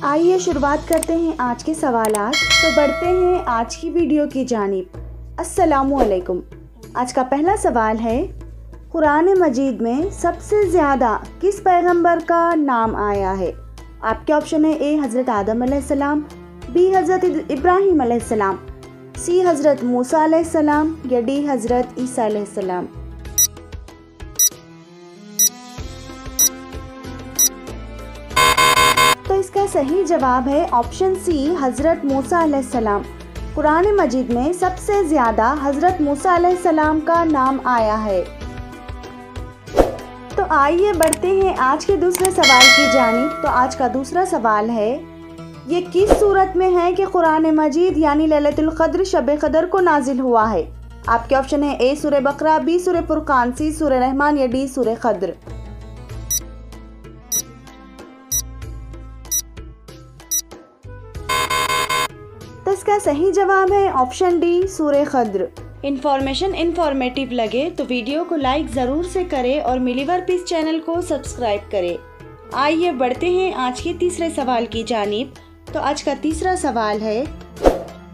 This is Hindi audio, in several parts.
आइए शुरुआत करते हैं आज के सवालात। तो बढ़ते हैं आज की वीडियो की जानिब। अस्सलामुअलैकुम। आज का पहला सवाल है, कुरान मजीद में सबसे ज़्यादा किस पैगंबर का नाम आया है? आपके ऑप्शन है ए हज़रत आदम अलैहिस्सलाम, बी हज़रत इब्राहीम अलैहिस्सलाम, सी हज़रत मूसा अलैहिस्सलाम या डी हज़रत ईसा अलैहिस्सलाम। तो इसका सही जवाब है ऑप्शन सी हज़रत मूसा अलैहिस्सलाम। कुरान मजीद में सबसे ज़्यादा हज़रत मूसा अलैहिस्सलाम का नाम आया है। तो आइए बढ़ते हैं आज के दूसरे सवाल की जानिब। तो आज का दूसरा सवाल है, ये किस सूरत में है कि कुरान मजीद यानी लैलतुल क़द्र शब क़द्र को नाजिल हुआ है? आपके ऑप्शन है ए सूरह बकरा, बी सूरह फुरकान, सी सूरह रहमान या डी सूरह क़द्र। तो इसका सही जवाब है ऑप्शन डी सूरह क़द्र। इन्फॉर्मेशन इन्फॉर्मेटिव लगे तो वीडियो को लाइक ज़रूर से करें और मिलीवर पीस चैनल को सब्सक्राइब करें। आइए बढ़ते हैं आज के तीसरे सवाल की जानिब। तो आज का तीसरा सवाल है,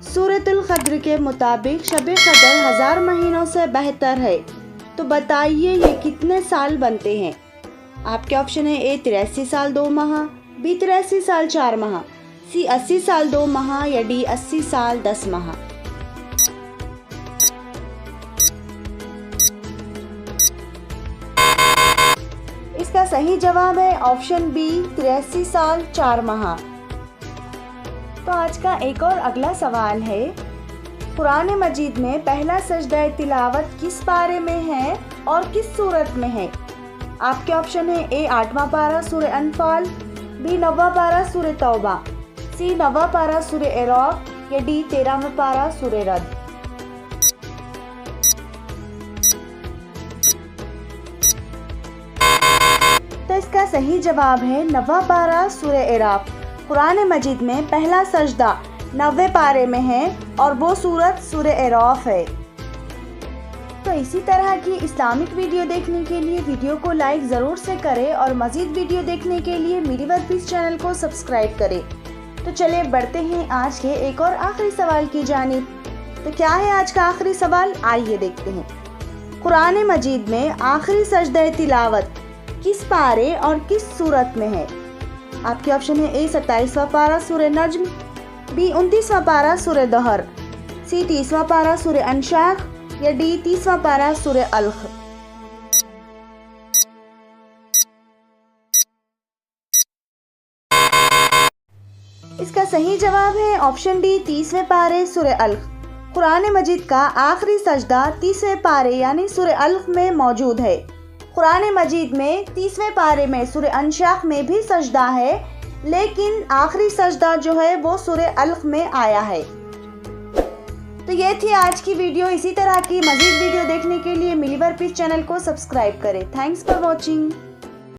सूरतुल क़द्र के मुताबिक शब क़द्र 1000 महीनों से बेहतर है, तो बताइए ये कितने साल बनते हैं? आपके ऑप्शन है ए 83 साल 2 माह, बी 83 साल 4 माह, सी 80 साल 2 माह या डी 80 साल 10 माह। इसका सही जवाब है ऑप्शन बी 83 साल 4 माह। तो आज का एक और अगला सवाल है, कुरान मजीद में पहला सजदा तिलावत किस पारे में है और किस सूरत में है? आपके ऑप्शन है ए 8वां पारा सूरह अनफाल, बी 9वां पारा सूरह तौबा, सी 9वां पारा सूरह इराक़ या डी 13वां पारा सूरह रद। तो इसका सही जवाब है 9वां पारा सूरह इराक़। कुरान मजीद में पहला सजदा 9वें पारे में है और वो सूरत सूरह इराक़ है। तो इसी तरह की इस्लामिक वीडियो देखने के लिए वीडियो को लाइक ज़रूर से करें और मज़ीद वीडियो देखने के लिए मिलीवर पीस चैनल को सब्सक्राइब करें। तो चलिए बढ़ते हैं आज के एक और आखिरी सवाल की जानिब। तो क्या है आज का आखिरी सवाल, आइए देखते हैं। कुरान मजीद में आखिरी सजदा तिलावत किस पारे और किस सूरत में है? आपके ऑप्शन है ए 27वां पारा सूरह नज्म, बी 29वां पारा सूरह दहर, सी 30वां पारा सूरह अनशाख या डी 30वां पारा सूरह अलख। इसका सही जवाब है ऑप्शन डी 30वें पारे सूरह अलख। कुरान मजीद का आखिरी सजदा 30वें पारे यानी सूरह अलख में मौजूद है। कुरान मजीद में 30वें पारे में सूरह अनशाख में भी सजदा है, लेकिन आखिरी सजदा जो है वो सूरह अलख में आया है। तो ये थी आज की वीडियो। इसी तरह की मज़ीद वीडियो देखने के लिए मिलीवर पीस चैनल को सब्सक्राइब करें। Thanks for watching.